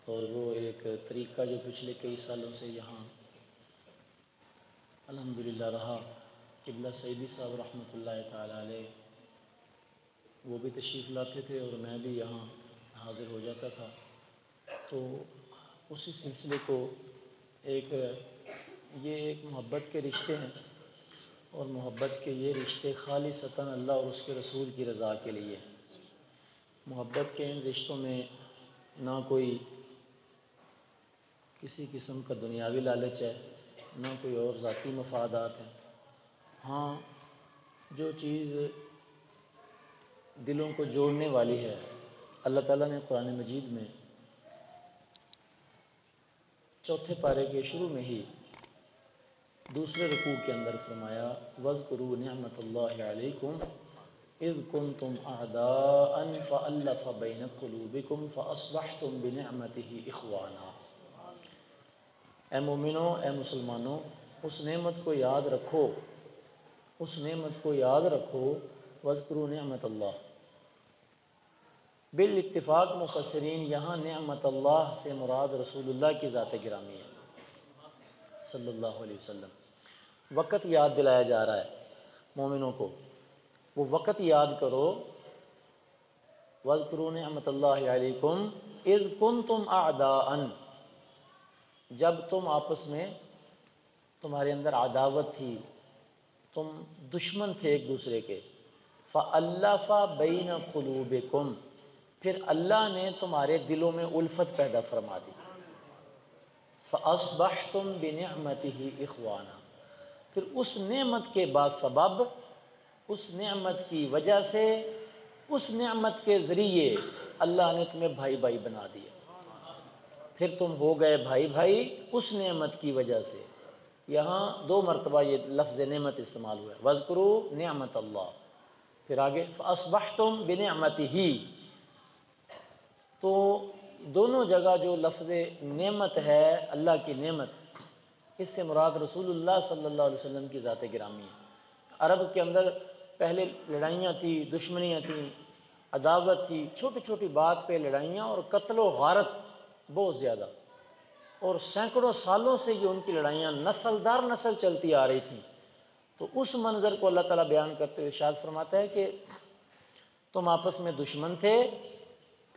اور وہ ایک طریقہ جو پچھلے کئی سالوں سے یہاں الحمدللہ رہا، قبلہ سعیدی صاحب رحمۃ اللہ تعالی علیہ وہ بھی تشریف لاتے تھے اور میں بھی یہاں حاضر ہو جاتا تھا، تو اسی سلسلے کو یہ ایک محبت کے رشتے ہیں، اور محبت کے یہ رشتے خالصتاً اللہ اور اس کے رسول کی رضا کے لیے۔ محبت کے ان رشتوں میں نہ کوئی کسی قسم کا دنیاوی لالچ ہے، نہ کوئی اور ذاتی مفادات ہیں۔ ہاں، جو چیز دلوں کو جوڑنے والی ہے، اللہ تعالیٰ نے قرآن مجید میں چوتھے پارے کے شروع میں ہی دوسرے رکوع کے اندر فرمایا وَاذْكُرُوا نِعْمَةَ اللَّهِ عَلَيْكُمْ اِذْ كُنْتُمْ أَعْدَاءً فَأَلَّفَ بَيْنَ قُلُوبِكُمْ فَأَصْبَحْتُمْ بِنِعْمَتِهِ إِخْوَانًا۔ اے مومنو، اے مسلمانوں، اس نعمت کو یاد رکھو، اس نعمت کو یاد رکھو۔ وَاذْكُرُوا نِعْمَةَ اللَّهِ، بالاتفاق مفسرین یہاں نعمت اللہ سے مراد رسول اللہ کی ذات گرامی ہے صلی اللہ علیہ وسلم۔ وقت یاد دلایا جا رہا ہے مومنوں کو، وہ وقت یاد کرو۔ وَاذْكُرُوا نِعْمَةَ اللَّهِ عَلَيْكُمْ إِذْ كُنْتُمْ أَعْدَاءً، جب تم آپس میں تمہارے اندر عداوت تھی، تم دشمن تھے ایک دوسرے کے۔ فَأَلَّفَ بَيْنَ قُلُوبِكُمْ، پھر اللہ نے تمہارے دلوں میں الفت پیدا فرما دی۔ فَأَصْبَحْتُمْ بِنِعْمَتِهِ إِخْوَانًا، پھر اس نعمت کے باسبب، اس نعمت کی وجہ سے، اس نعمت کے ذریعے اللہ نے تمہیں بھائی بھائی بنا دیا، پھر تم ہو گئے بھائی بھائی اس نعمت کی وجہ سے۔ یہاں 2 مرتبہ یہ لفظ نعمت استعمال ہوا ہے، وَاذْكُرُوا نِعْمَةَ اللَّهِ، پھر آگے فَأَصْبَحْتُمْ بِنِعْمَتِهِ۔ تو دونوں جگہ جو لفظ نعمت ہے، اللہ کی نعمت، اس سے مراد رسول اللہ صلی اللہ علیہ وسلم کی ذات گرامی ہے۔ عرب کے اندر پہلے لڑائیاں تھیں، دشمنیاں تھیں، عداوت تھی، چھوٹی چھوٹی بات پہ لڑائیاں اور قتل و غارت بہت زیادہ، اور سینکڑوں سالوں سے یہ ان کی لڑائیاں نسل در نسل چلتی آ رہی تھیں۔ تو اس منظر کو اللہ تعالیٰ بیان کرتے ہوئے ارشاد فرماتا ہے کہ تم آپس میں دشمن تھے،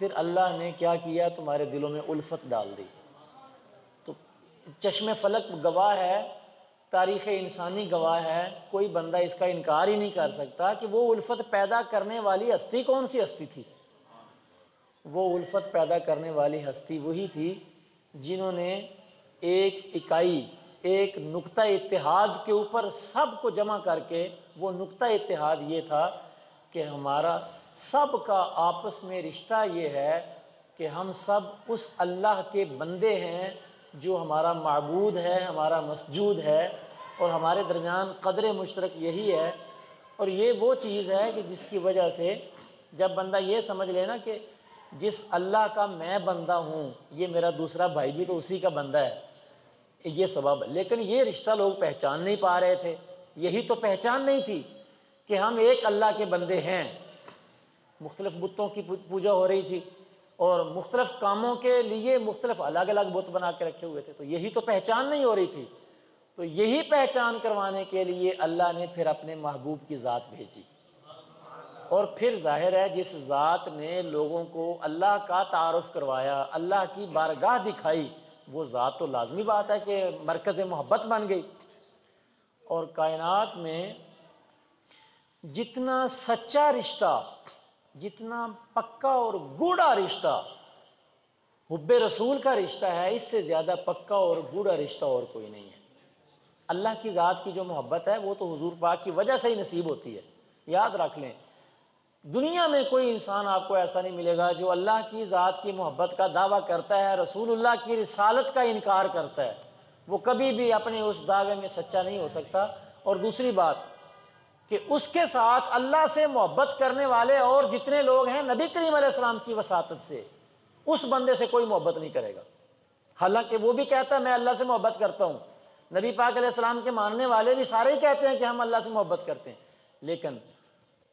پھر اللہ نے کیا کیا، تمہارے دلوں میں الفت ڈال دی۔ تو چشم فلک گواہ ہے، تاریخ انسانی گواہ ہے، کوئی بندہ اس کا انکار ہی نہیں کر سکتا کہ وہ الفت پیدا کرنے والی ہستی کون سی ہستی تھی۔ وہ الفت پیدا کرنے والی ہستی وہی تھی جنہوں نے ایک اکائی، ایک نقطہ اتحاد کے اوپر سب کو جمع کر کے، وہ نقطہ اتحاد یہ تھا کہ ہمارا سب کا آپس میں رشتہ یہ ہے کہ ہم سب اس اللہ کے بندے ہیں جو ہمارا معبود ہے، ہمارا مسجود ہے، اور ہمارے درمیان قدر مشترک یہی ہے۔ اور یہ وہ چیز ہے کہ جس کی وجہ سے جب بندہ یہ سمجھ لینا کہ جس اللہ کا میں بندہ ہوں، یہ میرا دوسرا بھائی بھی تو اسی کا بندہ ہے، یہ سبب ہے۔ لیکن یہ رشتہ لوگ پہچان نہیں پا رہے تھے، یہی تو پہچان نہیں تھی کہ ہم ایک اللہ کے بندے ہیں۔ مختلف بتوں کی پوجا ہو رہی تھی، اور مختلف کاموں کے لیے مختلف الگ الگ بت بنا کے رکھے ہوئے تھے، تو یہی تو پہچان نہیں ہو رہی تھی۔ تو یہی پہچان کروانے کے لیے اللہ نے پھر اپنے محبوب کی ذات بھیجی، اور پھر ظاہر ہے جس ذات نے لوگوں کو اللہ کا تعارف کروایا، اللہ کی بارگاہ دکھائی، وہ ذات تو لازمی بات ہے کہ مرکز محبت بن گئی۔ اور کائنات میں جتنا سچا رشتہ، جتنا پکا اور گوڑا رشتہ حب رسول کا رشتہ ہے، اس سے زیادہ پکا اور گوڑا رشتہ اور کوئی نہیں ہے۔ اللہ کی ذات کی جو محبت ہے وہ تو حضور پاک کی وجہ سے ہی نصیب ہوتی ہے۔ یاد رکھ لیں، دنیا میں کوئی انسان آپ کو ایسا نہیں ملے گا جو اللہ کی ذات کی محبت کا دعویٰ کرتا ہے، رسول اللہ کی رسالت کا انکار کرتا ہے، وہ کبھی بھی اپنے اس دعوے میں سچا نہیں ہو سکتا۔ اور دوسری بات کہ اس کے ساتھ اللہ سے محبت کرنے والے اور جتنے لوگ ہیں نبی کریم علیہ السلام کی وساطت سے، اس بندے سے کوئی محبت نہیں کرے گا، حالانکہ وہ بھی کہتا ہے میں اللہ سے محبت کرتا ہوں۔ نبی پاک علیہ السلام کے ماننے والے بھی سارے ہی کہتے ہیں کہ ہم اللہ سے محبت کرتے ہیں، لیکن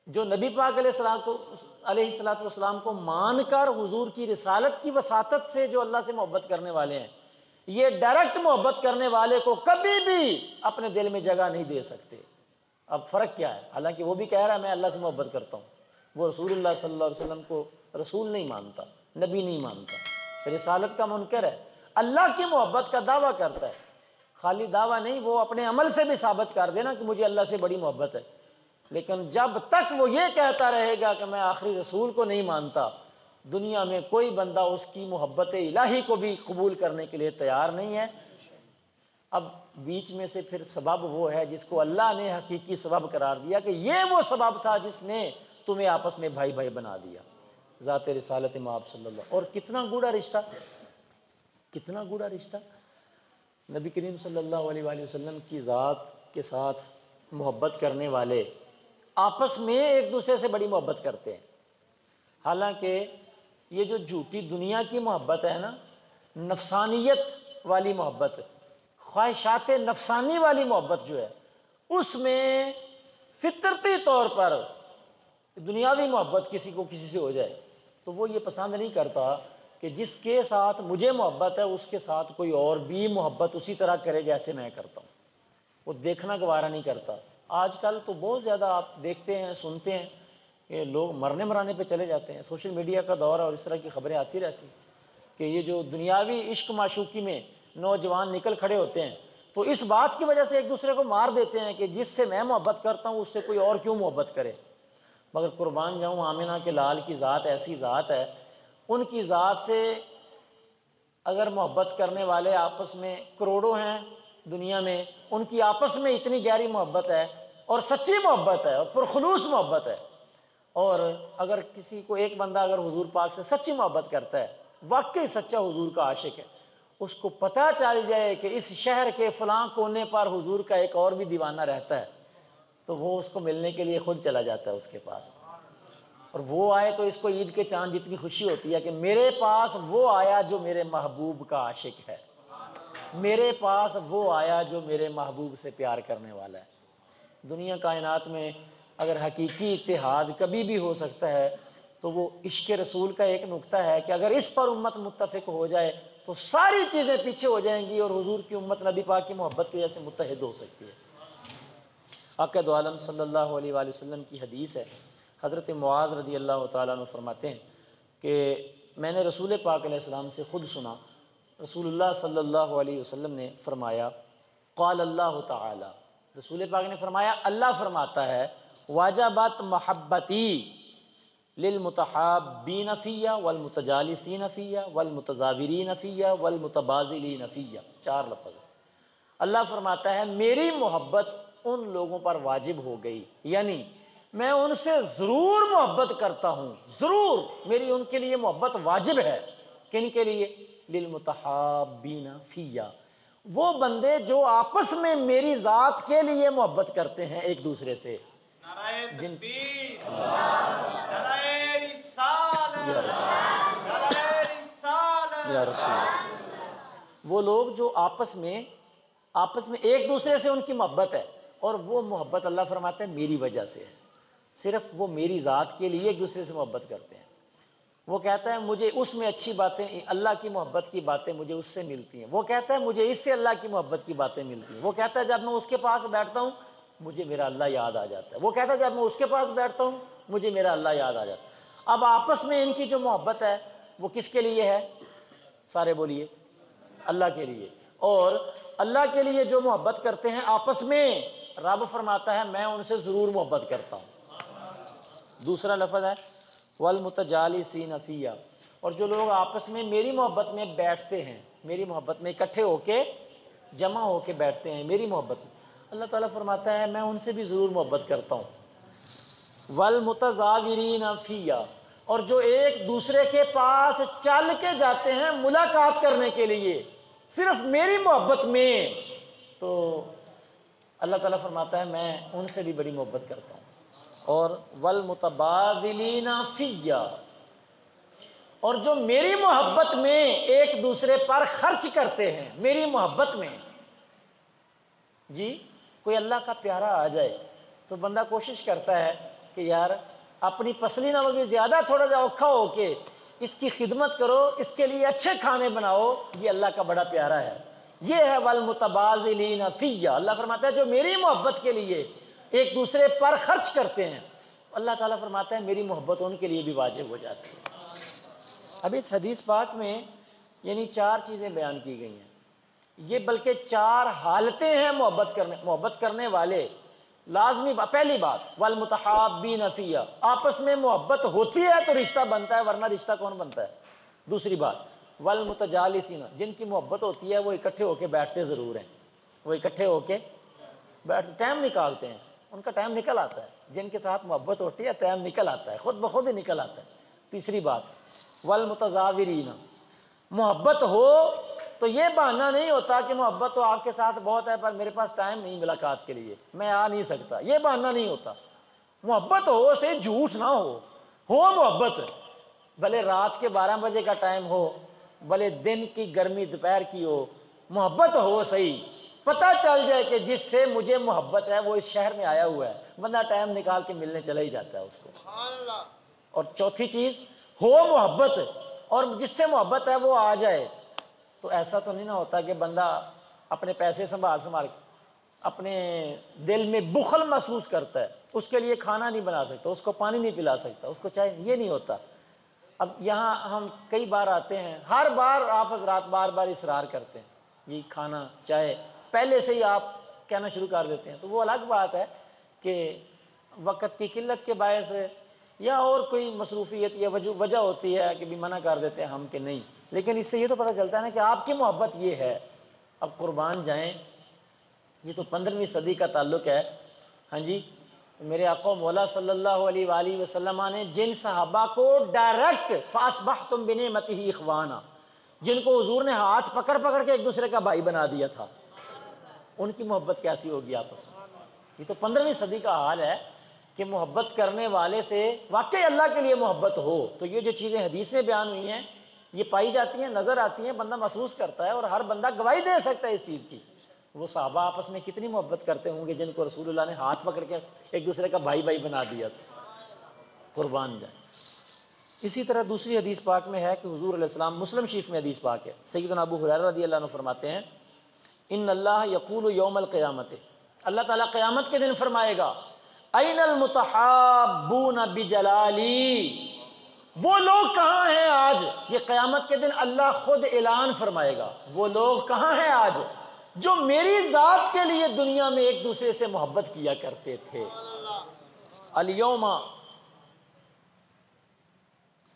جو نبی پاک علیہ الصلوۃ والسلام کو مان کر حضور کی رسالت کی وساطت سے جو اللہ سے محبت کرنے والے ہیں، یہ ڈائریکٹ محبت کرنے والے کو کبھی بھی اپنے دل میں جگہ نہیں دے سکتے۔ اب فرق کیا ہے؟ حالانکہ وہ بھی کہہ رہا ہے میں اللہ سے محبت کرتا ہوں، وہ رسول اللہ صلی اللہ علیہ وسلم کو رسول نہیں مانتا، نبی نہیں مانتا، رسالت کا منکر ہے، اللہ کی محبت کا دعویٰ کرتا ہے۔ خالی دعویٰ نہیں، وہ اپنے عمل سے بھی ثابت کر دینا کہ مجھے اللہ سے بڑی محبت ہے، لیکن جب تک وہ یہ کہتا رہے گا کہ میں آخری رسول کو نہیں مانتا، دنیا میں کوئی بندہ اس کی محبت الہی کو بھی قبول کرنے کے لیے تیار نہیں ہے۔ اب بیچ میں سے پھر سبب وہ ہے جس کو اللہ نے حقیقی سبب قرار دیا کہ یہ وہ سبب تھا جس نے تمہیں آپس میں بھائی بھائی بنا دیا، ذات رسالت مآب صلی اللہ۔ اور کتنا گوڑا رشتہ، کتنا گوڑا رشتہ، نبی کریم صلی اللہ علیہ وآلہ وسلم کی ذات کے ساتھ محبت کرنے والے آپس میں ایک دوسرے سے بڑی محبت کرتے ہیں۔ حالانکہ یہ جو جھوٹی دنیا کی محبت ہے نا، نفسانیت والی محبت، خواہشات نفسانی والی محبت جو ہے، اس میں فطرتی طور پر دنیاوی محبت کسی کو کسی سے ہو جائے تو وہ یہ پسند نہیں کرتا کہ جس کے ساتھ مجھے محبت ہے اس کے ساتھ کوئی اور بھی محبت اسی طرح کرے جیسے میں کرتا ہوں، وہ دیکھنا گوارا نہیں کرتا۔ آج کل تو بہت زیادہ آپ دیکھتے ہیں، سنتے ہیں کہ لوگ مرنے مرانے پہ چلے جاتے ہیں، سوشل میڈیا کا دور ہے اور اس طرح کی خبریں آتی رہتی ہیں کہ یہ جو دنیاوی عشق معشوقی میں نوجوان نکل کھڑے ہوتے ہیں تو اس بات کی وجہ سے ایک دوسرے کو مار دیتے ہیں کہ جس سے میں محبت کرتا ہوں اس سے کوئی اور کیوں محبت کرے۔ مگر قربان جاؤں، آمنہ کے لال کی ذات ایسی ذات ہے، ان کی ذات سے اگر محبت کرنے والے آپس میں کروڑوں ہیں دنیا میں، ان کی آپس میں اتنی گہری محبت ہے اور سچی محبت ہے اور پرخلوص محبت ہے، اور اگر کسی کو ایک بندہ اگر حضور پاک سے سچی محبت کرتا ہے، واقعی سچا حضور کا عاشق ہے، اس کو پتہ چل جائے کہ اس شہر کے فلاں کونے پر حضور کا ایک اور بھی دیوانہ رہتا ہے، تو وہ اس کو ملنے کے لیے خود چلا جاتا ہے اس کے پاس، اور وہ آئے تو اس کو عید کے چاند جتنی خوشی ہوتی ہے کہ میرے پاس وہ آیا جو میرے محبوب کا عاشق ہے، میرے پاس وہ آیا جو میرے محبوب سے پیار کرنے والا ہے۔ دنیا کائنات میں اگر حقیقی اتحاد کبھی بھی ہو سکتا ہے تو وہ عشق رسول کا ایک نقطہ ہے کہ اگر اس پر امت متفق ہو جائے تو ساری چیزیں پیچھے ہو جائیں گی اور حضور کی امت نبی پاک کی محبت کی وجہ سے متحد ہو سکتی ہے۔ آقا دو عالم صلی اللہ علیہ وآلہ وسلم کی حدیث ہے، حضرت معاذ رضی اللہ تعالیٰ عنہ فرماتے ہیں کہ میں نے رسول پاک علیہ السلام سے خود سنا، رسول اللہ صلی اللہ علیہ وسلم نے فرمایا، قال اللہ تعالی، رسول پاک نے فرمایا اللہ فرماتا ہے، واجبت محبتی للمتحابین فیہ والمتجالسین فیہ والمتزاورین فیہ والمتبازلین فیہ، 4 لفظ۔ اللہ فرماتا ہے میری محبت ان لوگوں پر واجب ہو گئی، یعنی میں ان سے ضرور محبت کرتا ہوں، ضرور میری ان کے لیے محبت واجب ہے۔ کن کے لیے؟ للمتحابین فیہ، وہ بندے جو آپس میں میری ذات کے لیے محبت کرتے ہیں ایک دوسرے سے۔ جن یا رسول، وہ لوگ جو آپس میں ایک دوسرے سے ان کی محبت ہے، اور وہ محبت اللہ فرماتا ہے میری وجہ سے ہے، صرف وہ میری ذات کے لیے ایک دوسرے سے محبت کرتے ہیں۔ وہ کہتا ہے مجھے اس میں اچھی باتیں، اللہ کی محبت کی باتیں مجھے اس سے ملتی ہیں، وہ کہتا ہے مجھے اس سے اللہ کی محبت کی باتیں ملتی ہیں، وہ کہتا ہے جب میں اس کے پاس بیٹھتا ہوں مجھے میرا اللہ یاد آ جاتا ہے، وہ کہتا ہے جب میں اس کے پاس بیٹھتا ہوں مجھے میرا اللہ یاد آ جاتا ہے۔ اب آپس میں ان کی جو محبت ہے وہ کس کے لیے ہے؟ سارے بولیے، اللہ کے لیے۔ اور اللہ کے لیے جو محبت کرتے ہیں آپس میں، رب فرماتا ہے میں ان سے ضرور محبت کرتا ہوں۔ دوسرا لفظ ہے والمتجالسین فیہ، اور جو لوگ آپس میں میری محبت میں بیٹھتے ہیں، میری محبت میں اکٹھے ہو کے جمع ہو کے بیٹھتے ہیں میری محبت میں، اللہ تعالیٰ فرماتا ہے میں ان سے بھی ضرور محبت کرتا ہوں۔ والمتزاورین فیہ، اور جو ایک دوسرے کے پاس چل کے جاتے ہیں ملاقات کرنے کے لیے صرف میری محبت میں، تو اللہ تعالیٰ فرماتا ہے میں ان سے بھی بڑی محبت کرتا ہوں۔ اور والمتبادلین فیہ، اور جو میری محبت میں ایک دوسرے پر خرچ کرتے ہیں میری محبت میں۔ جی کوئی اللہ کا پیارا آ جائے تو بندہ کوشش کرتا ہے کہ یار اپنی پسلی نالوں بھی زیادہ تھوڑا جا اوکھا ہو کے اس کی خدمت کرو، اس کے لیے اچھے کھانے بناؤ، یہ اللہ کا بڑا پیارا ہے۔ یہ ہے والمتبازلین فی، اللہ فرماتا ہے جو میری محبت کے لیے ایک دوسرے پر خرچ کرتے ہیں، اللہ تعالیٰ فرماتا ہے میری محبت ان کے لیے بھی واجب ہو جاتی ہے۔ اب اس حدیث پاک میں یعنی 4 چیزیں بیان کی گئی ہیں، یہ بلکہ 4 حالتیں ہیں محبت کرنے والے لازمی پہلی بات والمتحابین فی، آپس میں محبت ہوتی ہے تو رشتہ بنتا ہے، ورنہ رشتہ کون بنتا ہے۔ دوسری بات والمتجالسین، جن کی محبت ہوتی ہے وہ اکٹھے ہو کے بیٹھتے ضرور ہیں، وہ اکٹھے ہو کے ٹائم نکالتے ہیں، ان کا ٹائم نکل آتا ہے، جن کے ساتھ محبت ہوتی ہے ٹائم نکل آتا ہے، خود بخود ہی نکل آتا ہے۔ تیسری بات والمتزاورین، محبت ہو تو یہ بہانہ نہیں ہوتا کہ محبت تو آپ کے ساتھ بہت ہے پر میرے پاس ٹائم نہیں ملاقات کے لیے، میں آ نہیں سکتا، یہ بہانہ نہیں ہوتا۔ محبت ہو سے جھوٹ نہ ہو محبت، بھلے رات کے 12 بجے کا ٹائم ہو، بھلے دن کی گرمی دوپہر کی ہو، محبت ہو صحیح، پتہ چل جائے کہ جس سے مجھے محبت ہے وہ اس شہر میں آیا ہوا ہے، بندہ ٹائم نکال کے ملنے چلا ہی جاتا ہے اس کو۔ اور چوتھی چیز ہو محبت، اور جس سے محبت ہے وہ آ جائے، تو ایسا تو نہیں نہ ہوتا کہ بندہ اپنے پیسے سنبھال اپنے دل میں بخل محسوس کرتا ہے، اس کے لیے کھانا نہیں بنا سکتا، اس کو پانی نہیں پلا سکتا، اس کو چائے، یہ نہیں ہوتا۔ اب یہاں ہم کئی بار آتے ہیں، ہر بار آپ حضرات بار بار اصرار کرتے ہیں یہ کھانا چائے، پہلے سے ہی آپ کہنا شروع کر دیتے ہیں، تو وہ الگ بات ہے کہ وقت کی قلت کے باعث یا اور کوئی مصروفیت یا وجہ ہوتی ہے کہ بھی منع کر دیتے ہیں ہم کہ نہیں، لیکن اس سے یہ تو پتہ چلتا ہے نا کہ آپ کی محبت یہ ہے۔ اب قربان جائیں، یہ تو 15ویں صدی کا تعلق ہے، ہاں جی، میرے آقا و مولا صلی اللہ علیہ وآلہ وسلم نے جن صحابہ کو ڈائریکٹ فاصبحتم بنعمتہ اخوانا، جن کو حضور نے ہاتھ پکڑ پکڑ کے ایک دوسرے کا بھائی بنا دیا تھا، ان کی محبت کیسی ہوگی آپس میں؟ یہ تو 15ویں صدی کا حال ہے کہ محبت کرنے والے سے واقعی اللہ کے لیے محبت ہو تو یہ جو چیزیں حدیث میں بیان ہوئی ہیں یہ پائی جاتی ہیں، نظر آتی ہیں، بندہ محسوس کرتا ہے، اور ہر بندہ گواہی دے سکتا ہے اس چیز کی۔ وہ صحابہ آپس میں کتنی محبت کرتے ہوں گے جن کو رسول اللہ نے ہاتھ پکڑ کے ایک دوسرے کا بھائی بھائی بنا دیا تھا، قربان جائیں۔ اسی طرح دوسری حدیث پاک میں ہے کہ حضور علیہ السلام، مسلم شریف میں حدیث پاک ہے، سیدنا ابو ہریرہ رضی اللہ عنہ فرماتے ہیں ان اللہ یقول یوم القیامت، اللہ تعالیٰ قیامت کے دن فرمائے گا این المتحابون بجلالی، وہ لوگ کہاں ہیں آج؟ یہ قیامت کے دن اللہ خود اعلان فرمائے گا، وہ لوگ کہاں ہیں آج جو میری ذات کے لیے دنیا میں ایک دوسرے سے محبت کیا کرتے تھے۔ الیوم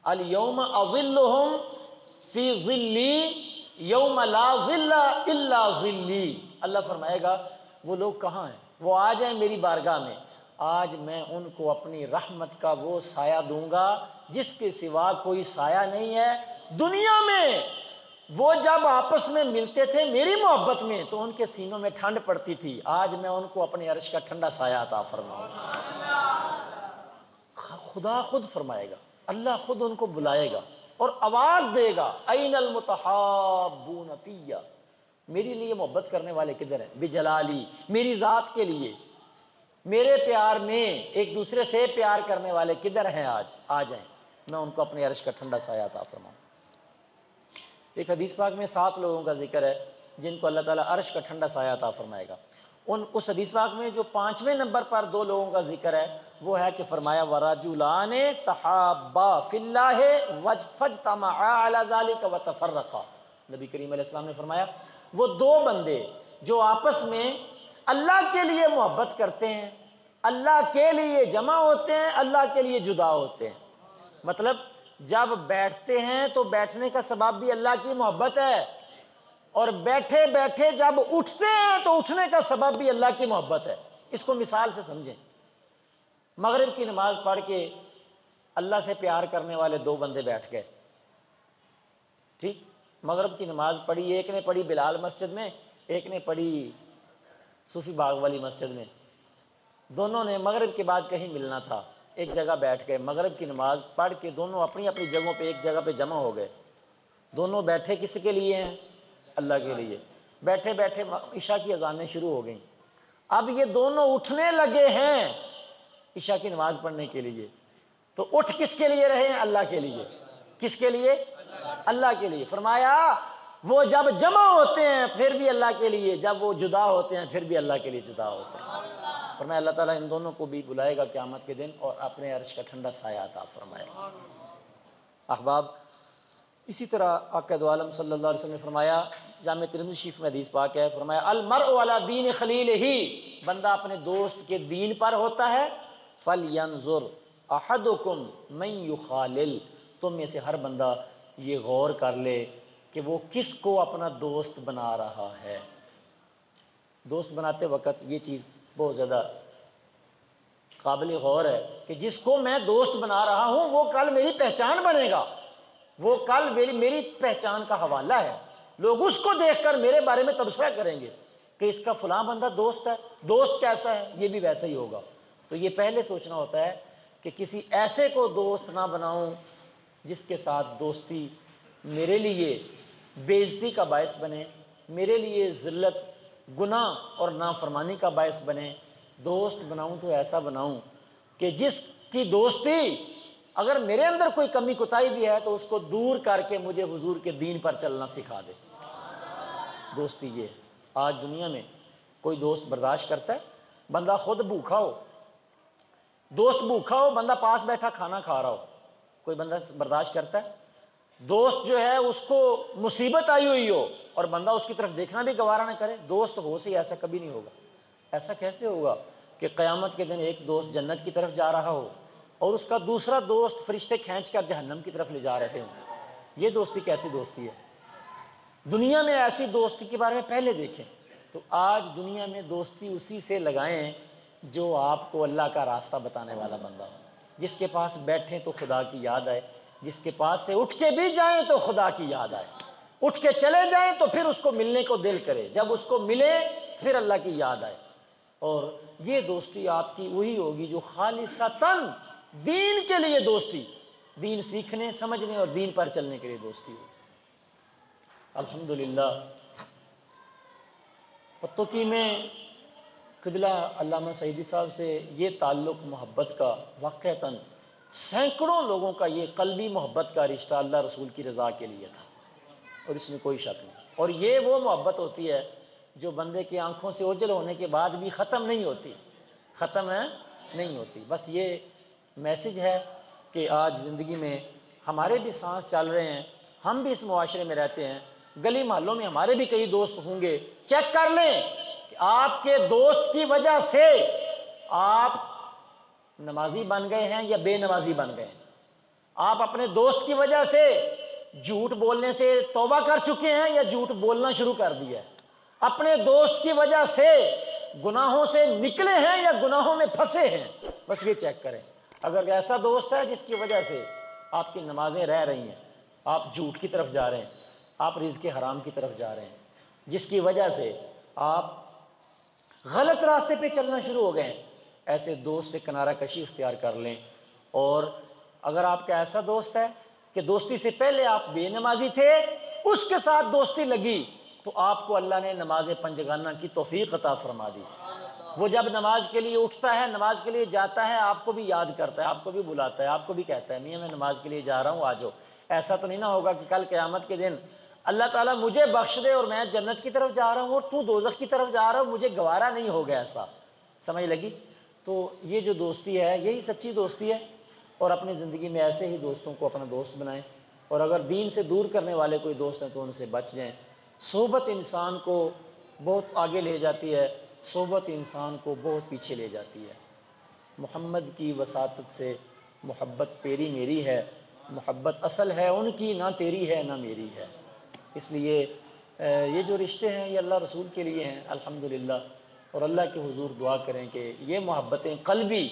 اظلہم فی ظلی یوم لا ظل الا ظلی، اللہ فرمائے گا وہ لوگ کہاں ہیں، وہ آ جائیں میری بارگاہ میں، آج میں ان کو اپنی رحمت کا وہ سایہ دوں گا جس کے سوا کوئی سایہ نہیں ہے دنیا میں۔ وہ جب آپس میں ملتے تھے میری محبت میں تو ان کے سینوں میں ٹھنڈ پڑتی تھی، آج میں ان کو اپنے عرش کا ٹھنڈا سایہ عطا فرماؤں گا۔ خدا خود فرمائے گا، اللہ خود ان کو بلائے گا اور آواز دے گا این المتحابون فیہ، میری لیے محبت کرنے والے کدھر ہیں؟ بجلالی، میری ذات کے لیے میرے پیار میں ایک دوسرے سے پیار کرنے والے کدھر ہیں آج؟ آ جائیں، میں ان کو اپنے عرش کا ٹھنڈا سایہ عطا فرماؤں۔ ایک حدیث پاک میں 7 لوگوں کا ذکر ہے جن کو اللہ تعالیٰ عرش کا ٹھنڈا سایہ عطا فرمائے گا۔ اس حدیث پاک میں جو 5ویں نمبر پر 2 لوگوں کا ذکر ہے وہ ہے کہ فرمایا وَرَجُلَانِ تَحَابَّا فِي اللَّهِ فَاجْتَمَعَا عَلَى ذَلِكَ وَتَفَرَّقَا، نبی کریم علیہ السلام نے فرمایا وہ 2 بندے جو آپس میں اللہ کے لیے محبت کرتے ہیں، اللہ کے لیے جمع ہوتے ہیں، اللہ کے لیے جدا ہوتے ہیں، مطلب جب بیٹھتے ہیں تو بیٹھنے کا سبب بھی اللہ کی محبت ہے، اور بیٹھے بیٹھے جب اٹھتے ہیں تو اٹھنے کا سبب بھی اللہ کی محبت ہے۔ اس کو مثال سے سمجھیں، مغرب کی نماز پڑھ کے اللہ سے پیار کرنے والے 2 بندے بیٹھ گئے، ٹھیک، مغرب کی نماز پڑھی، ایک نے پڑھی بلال مسجد میں، ایک نے پڑھی صوفی باغ والی مسجد میں، دونوں نے مغرب کے بعد کہیں ملنا تھا، ایک جگہ بیٹھ گئے، مغرب کی نماز پڑھ کے دونوں اپنی اپنی جگہوں پہ ایک جگہ پہ جمع ہو گئے، دونوں بیٹھے کس کے لیے ہیں؟ اللہ کے لیے، بیٹھے بیٹھے عشاء کی اذانیں شروع ہو گئیں، اب یہ دونوں اٹھنے لگے ہیں عشاء کی نماز پڑھنے کے لیے، تو اٹھ کس کے لیے رہے ہیں؟ اللہ کے لیے۔ کس کے لیے؟ اللہ کے لیے۔ فرمایا وہ جب جمع ہوتے ہیں پھر بھی اللہ کے لیے، جب وہ جدا ہوتے ہیں پھر بھی اللہ کے لیے جدا ہوتے ہیں۔ فرمایا اللہ تعالیٰ ان دونوں کو بھی بلائے گا قیامت کے دن اور اپنے عرش کا ٹھنڈا سایہ عطا فرمائے گا۔ احباب، اسی طرح آقا دو عالم صلی اللہ علیہ وسلم نے فرمایا، جامع ترمذی شریف میں حدیث پاک ہے، فرمایا المرء علی دین خلیلہ، بندہ اپنے دوست کے دین پر ہوتا ہے، فلینظر احدکم من یخالل، تم میں سے ہر بندہ یہ غور کر لے کہ وہ کس کو اپنا دوست بنا رہا ہے۔ دوست بناتے وقت یہ چیز بہت زیادہ قابل غور ہے کہ جس کو میں دوست بنا رہا ہوں وہ کل میری پہچان بنے گا، وہ کل میری پہچان کا حوالہ ہے، لوگ اس کو دیکھ کر میرے بارے میں تبصرہ کریں گے کہ اس کا فلاں بندہ دوست ہے، دوست کیسا ہے، یہ بھی ویسا ہی ہوگا۔ تو یہ پہلے سوچنا ہوتا ہے کہ کسی ایسے کو دوست نہ بناؤں جس کے ساتھ دوستی میرے لیے بے عزتی کا باعث بنے، میرے لیے ذلت، گناہ اور نافرمانی کا باعث بنے۔ دوست بناؤں تو ایسا بناؤں کہ جس کی دوستی اگر میرے اندر کوئی کمی کوتاہی بھی ہے تو اس کو دور کر کے مجھے حضور کے دین پر چلنا سکھا دے۔ دوستی یہ آج دنیا میں کوئی دوست برداشت کرتا ہے؟ بندہ خود بھوکھا ہو، دوست بھوکھا ہو، بندہ پاس بیٹھا کھانا کھا رہا ہو، کوئی بندہ برداشت کرتا ہے؟ دوست جو ہے اس کو مصیبت آئی ہوئی ہو اور بندہ اس کی طرف دیکھنا بھی گوارا نہ کرے؟ دوست ہو سے ایسا کبھی نہیں ہوگا۔ ایسا کیسے ہوگا کہ قیامت کے دن ایک دوست جنت کی طرف جا رہا ہو اور اس کا دوسرا دوست فرشتے کھینچ کر جہنم کی طرف لے جا رہے ہوں؟ یہ دوستی کیسی دوستی ہے؟ دنیا میں ایسی دوستی کے بارے میں پہلے دیکھیں تو آج دنیا میں دوستی اسی سے لگائیں جو آپ کو اللہ کا راستہ بتانے والا بندہ ہو، جس کے پاس بیٹھیں تو خدا کی یاد آئے، جس کے پاس سے اٹھ کے بھی جائیں تو خدا کی یاد آئے، اٹھ کے چلے جائیں تو پھر اس کو ملنے کو دل کرے، جب اس کو ملے پھر اللہ کی یاد آئے۔ اور یہ دوستی آپ کی وہی ہوگی جو خالصتاً دین کے لیے دوستی، دین سیکھنے سمجھنے اور دین پر چلنے کے لیے دوستی ہوگی۔ الحمدللہ پتوکی میں قبلہ علامہ سعیدی صاحب سے یہ تعلق محبت کا واقعتاً سینکڑوں لوگوں کا یہ قلبی محبت کا رشتہ اللہ رسول کی رضا کے لیے تھا، اور اس میں کوئی شک نہیں۔ اور یہ وہ محبت ہوتی ہے جو بندے کی آنکھوں سے اوجھل ہونے کے بعد بھی ختم نہیں ہوتی، ختم نہیں ہوتی۔ بس یہ میسج ہے کہ آج زندگی میں ہمارے بھی سانس چل رہے ہیں، ہم بھی اس معاشرے میں رہتے ہیں، گلی محلوں میں ہمارے بھی کئی دوست ہوں گے، چیک کر لیں کہ آپ کے دوست کی وجہ سے آپ نمازی بن گئے ہیں یا بے نمازی بن گئے ہیں، آپ اپنے دوست کی وجہ سے جھوٹ بولنے سے توبہ کر چکے ہیں یا جھوٹ بولنا شروع کر دیا ہے، اپنے دوست کی وجہ سے گناہوں سے نکلے ہیں یا گناہوں میں پھنسے ہیں، بس یہ چیک کریں۔ اگر ایسا دوست ہے جس کی وجہ سے آپ کی نمازیں رہ رہی ہیں، آپ جھوٹ کی طرف جا رہے ہیں، آپ رزق حرام کی طرف جا رہے ہیں، جس کی وجہ سے آپ غلط راستے پہ چلنا شروع ہو گئے ہیں، ایسے دوست سے کنارہ کشی اختیار کر لیں۔ اور اگر آپ کا ایسا دوست ہے کہ دوستی سے پہلے آپ بے نمازی تھے، اس کے ساتھ دوستی لگی تو آپ کو اللہ نے نماز پنجگانہ کی توفیق عطا فرما دی۔ وہ جب نماز کے لیے اٹھتا ہے، نماز کے لیے جاتا ہے، آپ کو بھی یاد کرتا ہے، آپ کو بھی بلاتا ہے، آپ کو بھی کہتا ہے میاں میں نماز کے لیے جا رہا ہوں، آ جاؤ۔ ایسا تو نہیں نہ ہوگا کہ کل قیامت کے دن اللہ تعالیٰ مجھے بخش دے اور میں جنت کی طرف جا رہا ہوں اور تو دوزخ کی طرف جا رہا ہوں، مجھے گوارا نہیں ہوگا، ایسا سمجھ لگی؟ تو یہ جو دوستی ہے یہی سچی دوستی ہے، اور اپنی زندگی میں ایسے ہی دوستوں کو اپنا دوست بنائیں، اور اگر دین سے دور کرنے والے کوئی دوست ہیں تو ان سے بچ جائیں۔ صحبت انسان کو بہت آگے لے جاتی ہے، صحبت انسان کو بہت پیچھے لے جاتی ہے۔ محمد کی وساطت سے محبت تیری میری ہے، محبت اصل ہے ان کی، نہ تیری ہے نہ میری ہے۔ اس لیے یہ جو رشتے ہیں یہ اللہ رسول کے لیے ہیں الحمدللہ، اور اللہ کے حضور دعا کریں کہ یہ محبتیں قلبی،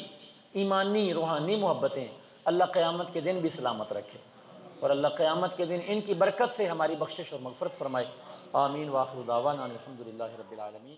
ایمانی، روحانی محبتیں اللہ قیامت کے دن بھی سلامت رکھے، اور اللہ قیامت کے دن ان کی برکت سے ہماری بخشش اور مغفرت فرمائے۔ آمین۔ وآخر دعوانا الحمدللہ رب العالمین۔